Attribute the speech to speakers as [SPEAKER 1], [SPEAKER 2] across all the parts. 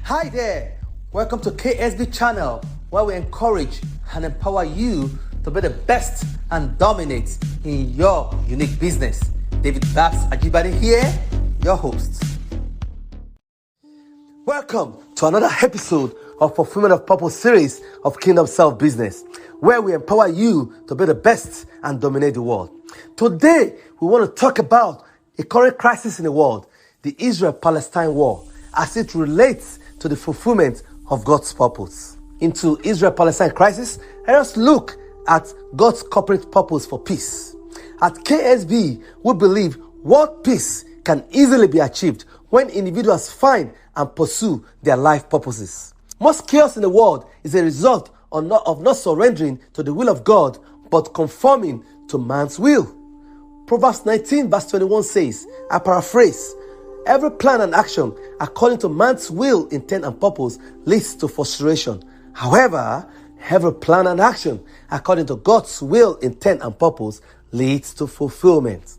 [SPEAKER 1] Hi there, welcome to KSB Channel, where we encourage and empower you to be the best and dominate in your unique business. David Babs Ajibade here, your host. Welcome to another episode of Fulfillment of Purpose series of Kingdom Self Business, where we empower you to be the best and dominate the world. Today, we want to talk about a current crisis in the world, the Israel-Palestine war, as it relates to the fulfillment of God's purpose. Into Israel-Palestine crisis, let us look at God's corporate purpose for peace. At KSB, we believe world peace can easily be achieved when individuals find and pursue their life purposes. Most chaos in the world is a result of not surrendering to the will of God, but conforming to man's will. Proverbs 19 verse 21 says, I paraphrase, every plan and action according to man's will, intent, and purpose leads to frustration. However, every plan and action according to God's will, intent, and purpose leads to fulfillment.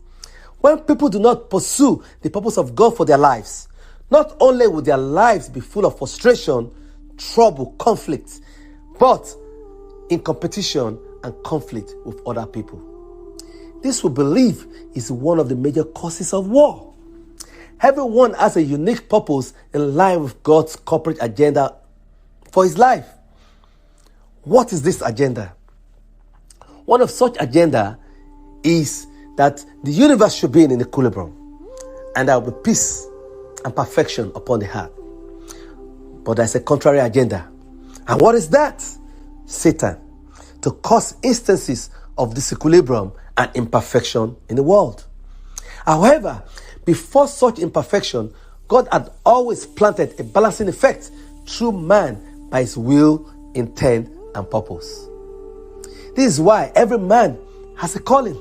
[SPEAKER 1] When people do not pursue the purpose of God for their lives, not only will their lives be full of frustration, trouble, conflict, but in competition and conflict with other people. This we believe is one of the major causes of war. Everyone has a unique purpose in line with God's corporate agenda for his life. What is this agenda? One of such agenda is that the universe should be in equilibrium and there will be peace and perfection upon the heart. But there's a contrary agenda. And what is that? Satan, to cause instances of disequilibrium and imperfection in the world. However, before such imperfection, God had always planted a balancing effect through man by his will, intent, and purpose. This is why every man has a calling.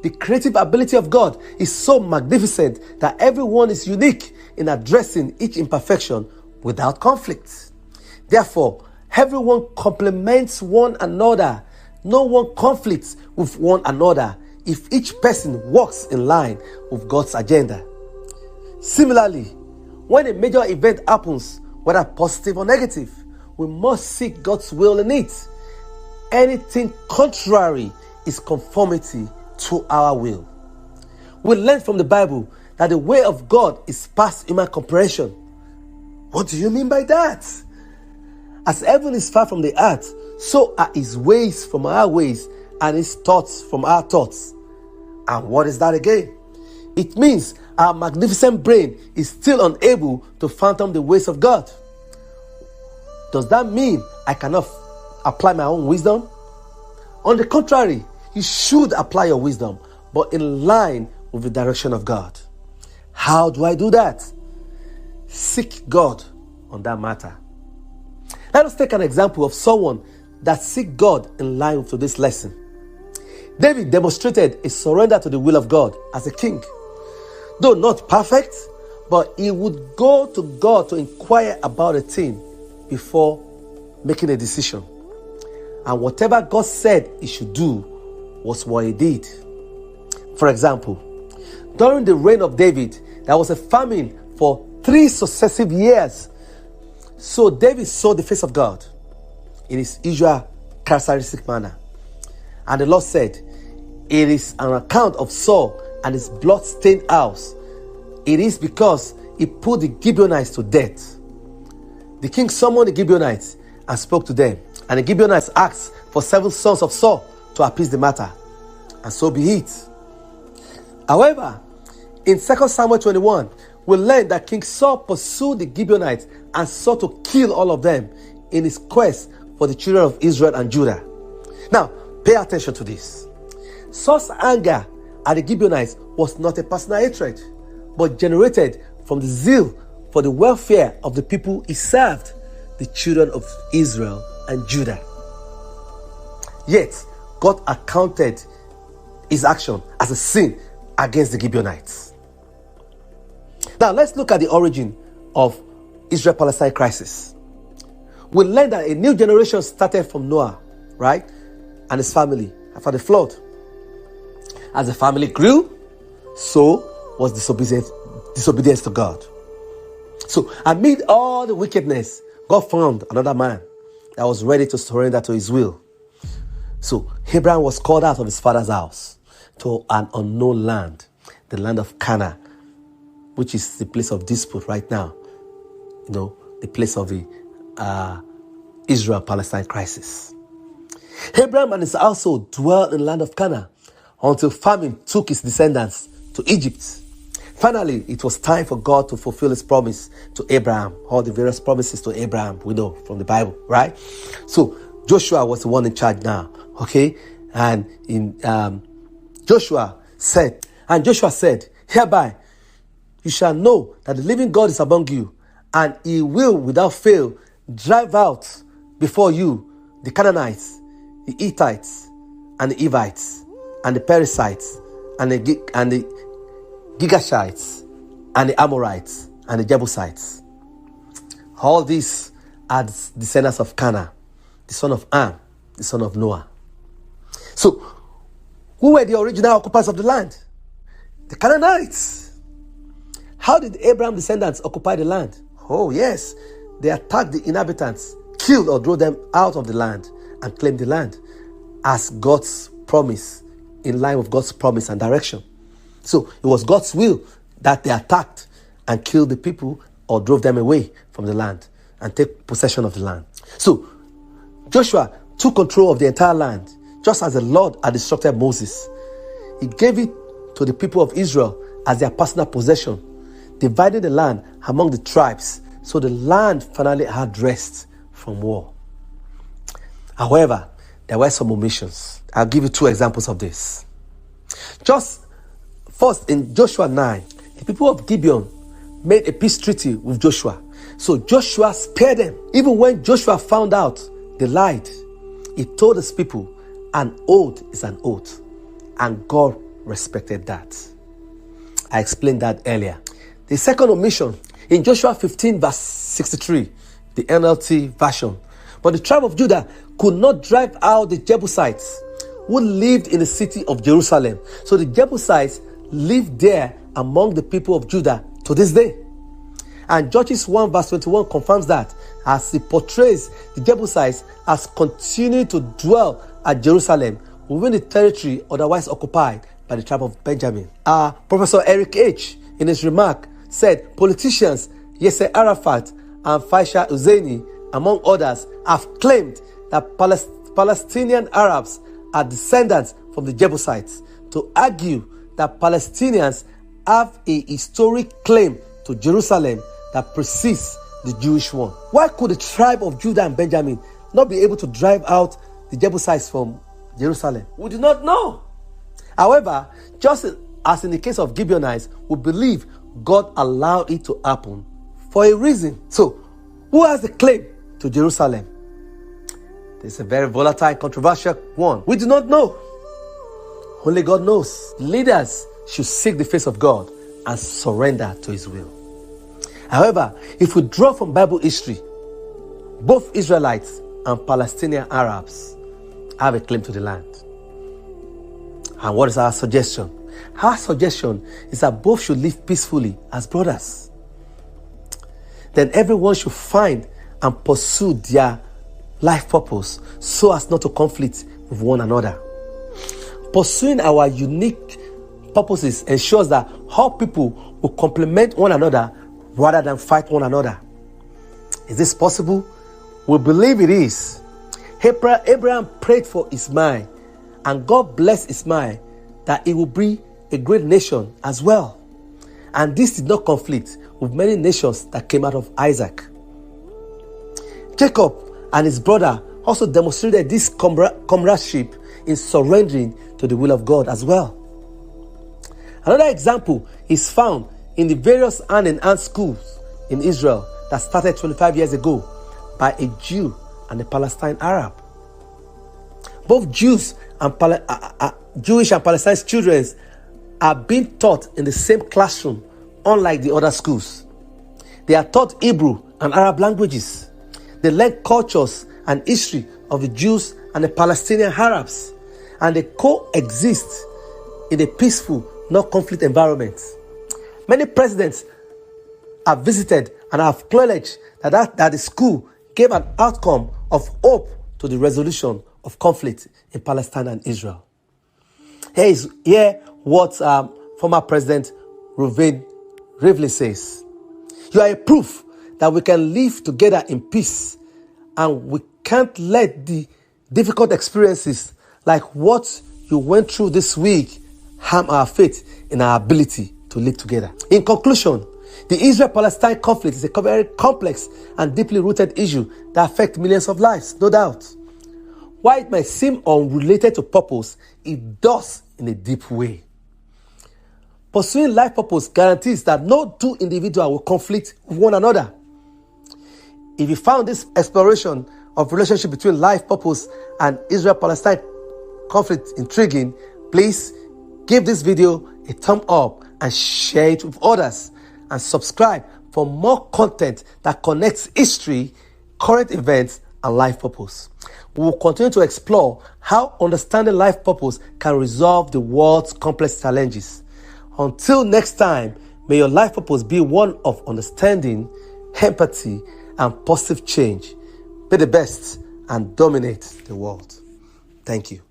[SPEAKER 1] The creative ability of God is so magnificent that everyone is unique in addressing each imperfection without conflict. Therefore, everyone complements one another. No one conflicts with one another if each person works in line with God's agenda. Similarly, when a major event happens, whether positive or negative, we must seek God's will in it. Anything contrary is conformity to our will. We learn from the Bible that the way of God is past human comprehension. What do you mean by that? As heaven is far from the earth, so are his ways from our ways and his thoughts from our thoughts. And what is that again? It means our magnificent brain is still unable to fathom the ways of God. Does that mean I cannot apply my own wisdom? On the contrary, you should apply your wisdom, but in line with the direction of God. How do I do that? Seek God on that matter. Let us take an example of someone that seek God in line with today's lesson. David demonstrated a surrender to the will of God as a king. Though not perfect, but he would go to God to inquire about a thing before making a decision. And whatever God said he should do was what he did. For example, during the reign of David, there was a famine for 3 successive years. So David saw the face of God in his usual characteristic manner. And the Lord said, it is an account of Saul and his blood-stained house. It is because he put the Gibeonites to death. The king summoned the Gibeonites and spoke to them. And the Gibeonites asked for 7 sons of Saul to appease the matter. And so be it. However, in 2 Samuel 21, we learn that King Saul pursued the Gibeonites and sought to kill all of them in his quest for the children of Israel and Judah. Now, pay attention to this. Saul's anger at the Gibeonites was not a personal hatred, but generated from the zeal for the welfare of the people he served, the children of Israel and Judah. Yet, God accounted his action as a sin against the Gibeonites. Now, let's look at the origin of Israel-Palestine crisis. We learned that a new generation started from Noah, right? And his family after the flood. As the family grew, so was disobedience to God. So amid all the wickedness, God found another man that was ready to surrender to his will. So Abraham was called out of his father's house to an unknown land, the land of Canaan, which is the place of dispute right now. The place of the Israel-Palestine crisis. Abraham and his household dwelt in the land of Canaan until famine took his descendants to Egypt. Finally, it was time for God to fulfill his promise to Abraham, all the various promises to Abraham we know from the Bible, right? So Joshua was the one in charge now, okay? And Joshua said, hereby you shall know that the living God is among you, and he will without fail drive out before you the Canaanites, the Hittites, and the Hivites, and the Perizzites, and the Girgashites, and the Amorites, and the Jebusites. All these are the descendants of Canaan, the son of Ham, the son of Noah. So, who were the original occupants of the land? The Canaanites. How did Abraham's descendants occupy the land? Oh yes, they attacked the inhabitants, killed or drove them out of the land, and claimed the land as God's promise, in line with God's promise and direction. So it was God's will that they attacked and killed the people or drove them away from the land and take possession of the land. So Joshua took control of the entire land, just as the Lord had instructed Moses. He gave it to the people of Israel as their personal possession, dividing the land among the tribes, so the land finally had rest from war. However, there were some omissions. I'll give you two examples of this. Just first, in Joshua 9, the people of Gibeon made a peace treaty with Joshua. So Joshua spared them. Even when Joshua found out they lied, he told his people, an oath is an oath. And God respected that. I explained that earlier. The second omission, in Joshua 15 verse 63, the NLT version. But the tribe of Judah could not drive out the Jebusites who lived in the city of Jerusalem. So the Jebusites live there among the people of Judah to this day. And Judges 1 verse 21 confirms that, as he portrays the Jebusites as continuing to dwell at Jerusalem within the territory otherwise occupied by the tribe of Benjamin. Professor Eric H., in his remark, said politicians Yasser Arafat and Faisal Husseini, among others, have claimed that Palestinian Arabs are descendants from the Jebusites, to argue that Palestinians have a historic claim to Jerusalem that precedes the Jewish one. Why could the tribe of Judah and Benjamin not be able to drive out the Jebusites from Jerusalem? We do not know. However, just as in the case of Gibeonites, we believe God allowed it to happen for a reason. So, who has the claim to Jerusalem? It's a very volatile, controversial one. We do not know. Only God knows. Leaders should seek the face of God and surrender to his will. However, if we draw from Bible history, both Israelites and Palestinian Arabs have a claim to the land. And what is our suggestion? Our suggestion is that both should live peacefully as brothers. Then everyone should find and pursue their life purpose so as not to conflict with one another. Pursuing our unique purposes ensures that all people will complement one another rather than fight one another. Is this possible? We believe it is. Abraham prayed for Ismail, and God blessed Ismail that he will be a great nation as well. And this did not conflict with many nations that came out of Isaac. Jacob and his brother also demonstrated this comradeship in surrendering to the will of God as well. Another example is found in the various hand-in-hand schools in Israel that started 25 years ago by a Jew and a Palestine Arab. Both Jewish and Palestine children are being taught in the same classroom, unlike the other schools. They are taught Hebrew and Arab languages. They learn cultures and history of the Jews and the Palestinian Arabs, and they coexist in a peaceful, no conflict environment. Many presidents I've visited and I've acknowledged that the school gave an outcome of hope to the resolution of conflict in Palestine and Israel. Hear what former President Reuven Rivlin says. You are a proof that we can live together in peace, and we can't let the difficult experiences like what you went through this week harm our faith in our ability to live together. In conclusion, the Israel-Palestine conflict is a very complex and deeply rooted issue that affects millions of lives, no doubt. While it might seem unrelated to purpose, it does in a deep way. Pursuing life purpose guarantees that no two individuals will conflict with one another. If you found this exploration of relationship between life purpose and Israel-Palestine conflict intriguing, please give this video a thumb up and share it with others, and subscribe for more content that connects history, current events, and life purpose. We will continue to explore how understanding life purpose can resolve the world's complex challenges. Until next time, may your life purpose be one of understanding, empathy, and positive change. Be the best and dominate the world. Thank you.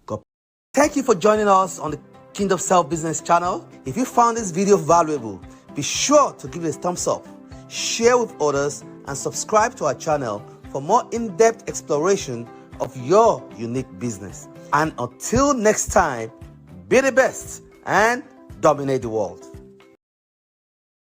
[SPEAKER 1] Thank you for joining us on the Kingdom Self Business channel. If you found this video valuable, be sure to give it a thumbs up, share with others, and subscribe to our channel for more in-depth exploration of your unique business. And until next time, be the best and dominate the world.